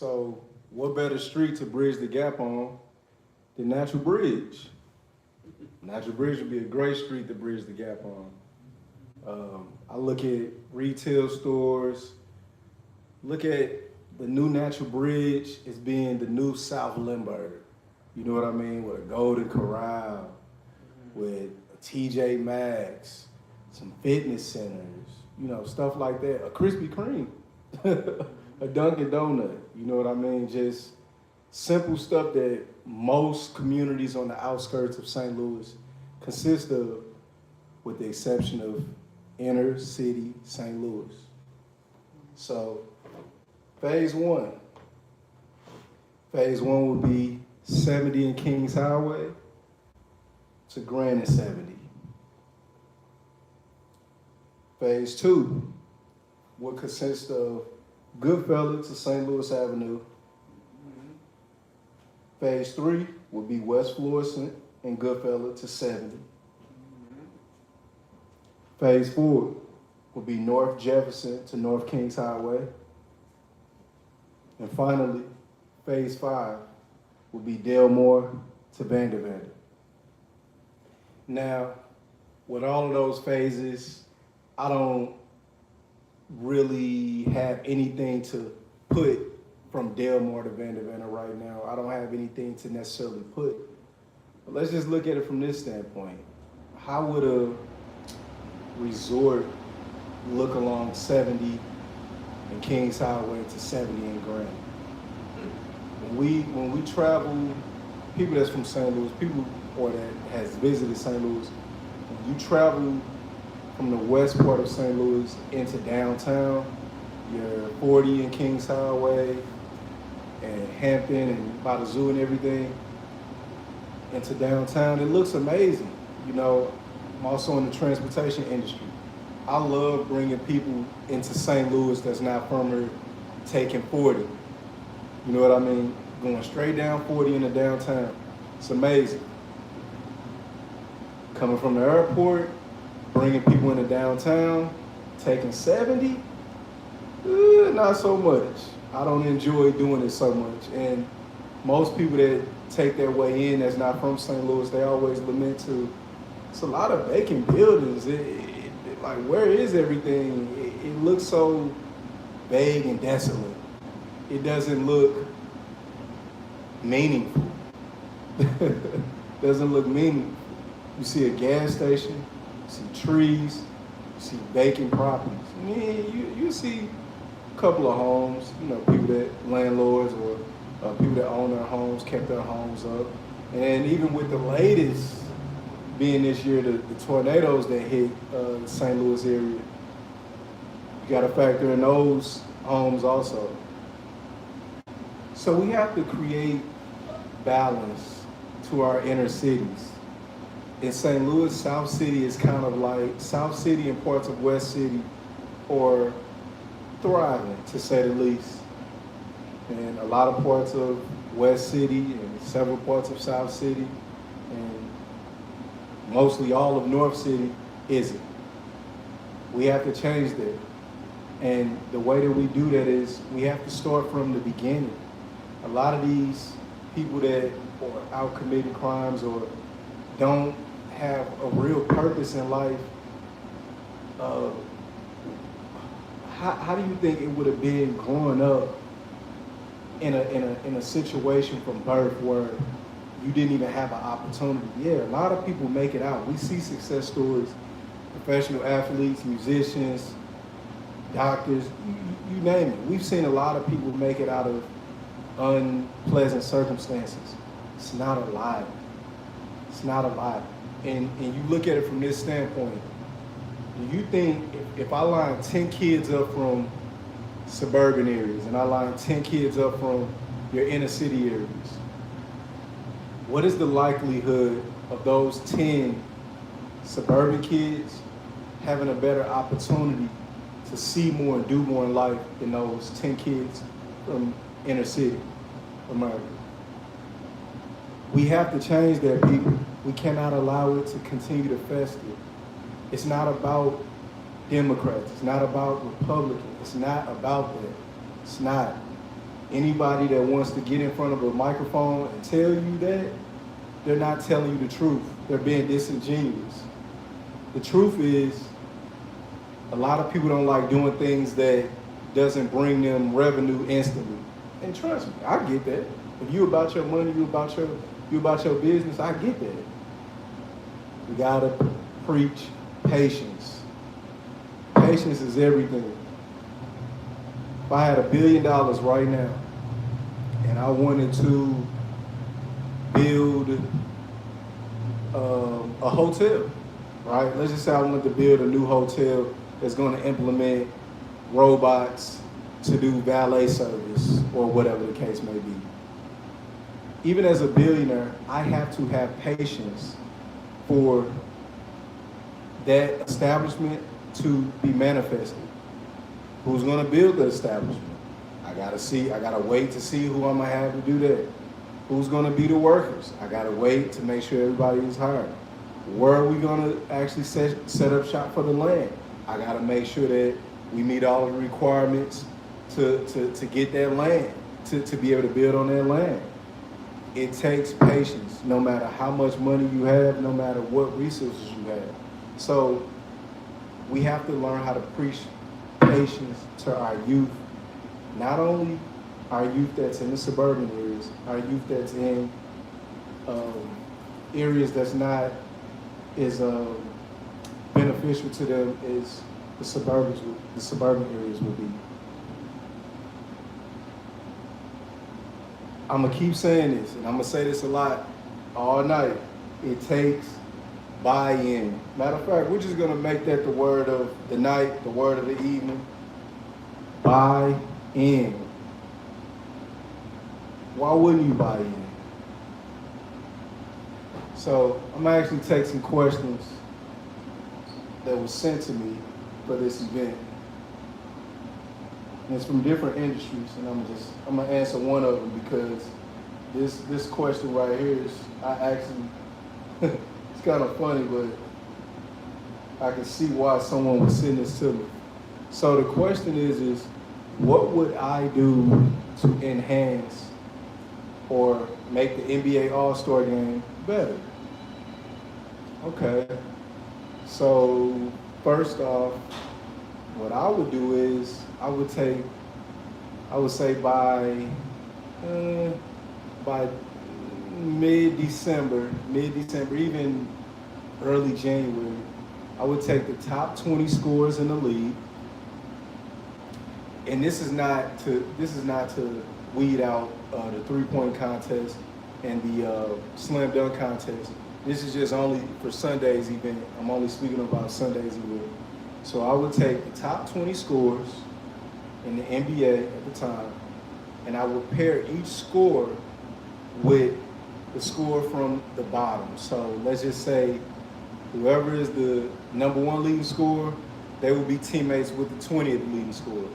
So what better street to bridge the gap on than Natural Bridge? Natural Bridge would be a great street to bridge the gap on. I look at retail stores, look at the new Natural Bridge as being the new South Limburg. You know what I mean? With a Golden Corral, with a TJ Maxx, some fitness centers, you know, stuff like that. A Krispy Kreme, a Dunkin' Donut, you know what I mean? Just simple stuff that most communities on the outskirts of St. Louis consist of, with the exception of inner city St. Louis. So, phase one. Phase one would be 70 and Kings Highway to Grand and 70. Phase two would consist of Goodfellas to St. Louis Avenue. Phase three would be West Florissant and Goodfellas to 70. Phase four would be North Jefferson to North Kings Highway. And finally, phase five would be Delmore to Vanderbilt. Now, with all of those phases, I don't really have anything to put from Delmore to Vanderbilt right now. I don't have anything to necessarily put. But let's just look at it from this standpoint. How would a resort look along 70 and Kings Highway to 70 and Grand? When we travel, people that's from St. Louis, people or that has visited St. Louis, when you travel from the west part of St. Louis into downtown, your 40 and Kings Highway and Hampton and by the zoo and everything, into downtown, it looks amazing. You know, I'm also in the transportation industry. I love bringing people into St. Louis that's not from here, taking 40. You know what I mean? Going straight down 40 into downtown. It's amazing. Coming from the airport, bringing people into downtown, taking 70, not so much. I don't enjoy doing it so much. And most people that take their way in that's not from St. Louis, they always lament to, it's a lot of vacant buildings. Like, where is everything? It looks so vague and desolate. It doesn't look meaningful. Doesn't look meaningful. You see a gas station, you see trees, you see vacant properties. I mean, you see a couple of homes, you know, people that, landlords or people that own their homes, kept their homes up. And even with the latest being this year, the tornadoes that hit the St. Louis area, you got to factor in those homes also. So we have to create balance to our inner cities. In St. Louis, South City is kind of like, South City and parts of West City are thriving, to say the least. And a lot of parts of West City and several parts of South City and mostly all of North City isn't. We have to change that. And the way that we do that is we have to start from the beginning. A lot of these people that are out committing crimes or don't have a real purpose in life, how do you think it would have been growing up in a situation from birth where you didn't even have an opportunity? Yeah, a lot of people make it out. We see success stories, professional athletes, musicians, doctors, you name it. We've seen a lot of people make it out of unpleasant circumstances. It's not a lie. It's not a lie. And you look at it from this standpoint. Do you think if I line 10 kids up from suburban areas and I line 10 kids up from your inner city areas, what is the likelihood of those 10 suburban kids having a better opportunity to see more and do more in life than those 10 kids from inner city America? We have to change that, people. We cannot allow it to continue to fester. It's not about Democrats. It's not about Republicans. It's not about that. It's not. Anybody that wants to get in front of a microphone and tell you that, they're not telling you the truth. They're being disingenuous. The truth is, a lot of people don't like doing things that doesn't bring them revenue instantly. And trust me, I get that. If you about your money, you about your business, I get that. We gotta preach patience. Patience is everything. If I had $1 billion right now and I wanted to build a hotel, right? Let's just say I wanted to build a new hotel that's going to implement robots to do valet service or whatever the case may be. Even as a billionaire, I have to have patience for that establishment to be manifested. Who's going to build the establishment? I gotta wait to see who I'm gonna have to do that. Who's gonna be the workers? I gotta wait to make sure everybody is hired. Where are we gonna actually set up shop for the land? I gotta make sure that we meet all the requirements to get that land, to be able to build on that land. It takes patience, no matter how much money you have, no matter what resources you have. So we have to learn how to preach patience to our youth, not only our youth that's in the suburban areas, our youth that's in areas that's not as beneficial to them as the suburban areas would be. I'm gonna keep saying this, and I'm gonna say this a lot all night. It takes buy-in. Matter of fact, we're just gonna make that the word of the night, the word of the evening. Buy in. Why wouldn't you buy in? So I'm gonna actually take some questions that was sent to me for this event. And it's from different industries, and I'm gonna answer one of them because this question right here is, I actually it's kind of funny, but I can see why someone would send this to me. So the question is what would I do to enhance or make the NBA All-Star Game better? Okay. So first off, what I would do is I would say by mid-December, even early January, I would take the top 20 scorers in the league. And this is not to weed out the three-point contest and the slam dunk contest. This is just only for Sunday's event. I'm only speaking about Sunday's event. So I would take the top 20 scorers in the NBA at the time, and I would pair each scorer with the scorer from the bottom. So let's just say whoever is the number one leading scorer, they will be teammates with the 20th leading scorer.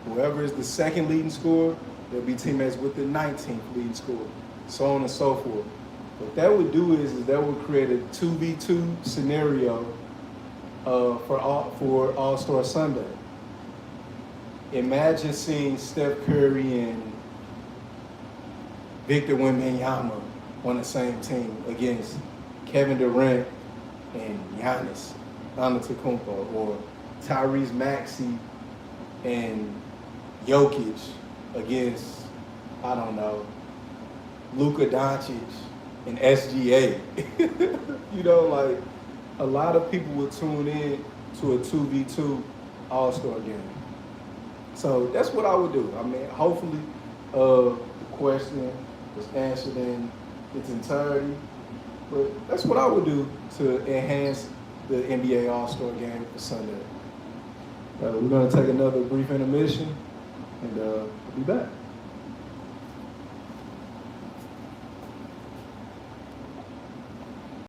Whoever is the second leading scorer, they'll be teammates with the 19th leading scorer, so on and so forth. What that would do is that would create a 2v2 scenario for All-Star Sunday. Imagine seeing Steph Curry and Victor Wembanyama on the same team against Kevin Durant and Giannis Antetokounmpo, or Tyrese Maxey and Jokic against, I don't know, Luka Doncic and SGA. You know, like, a lot of people would tune in to a 2v2 All-Star game. So that's what I would do. I mean, hopefully the question was answered in its entirety, but that's what I would do to enhance the NBA All-Star game for Sunday. We're going to take another brief intermission, and we'll be back.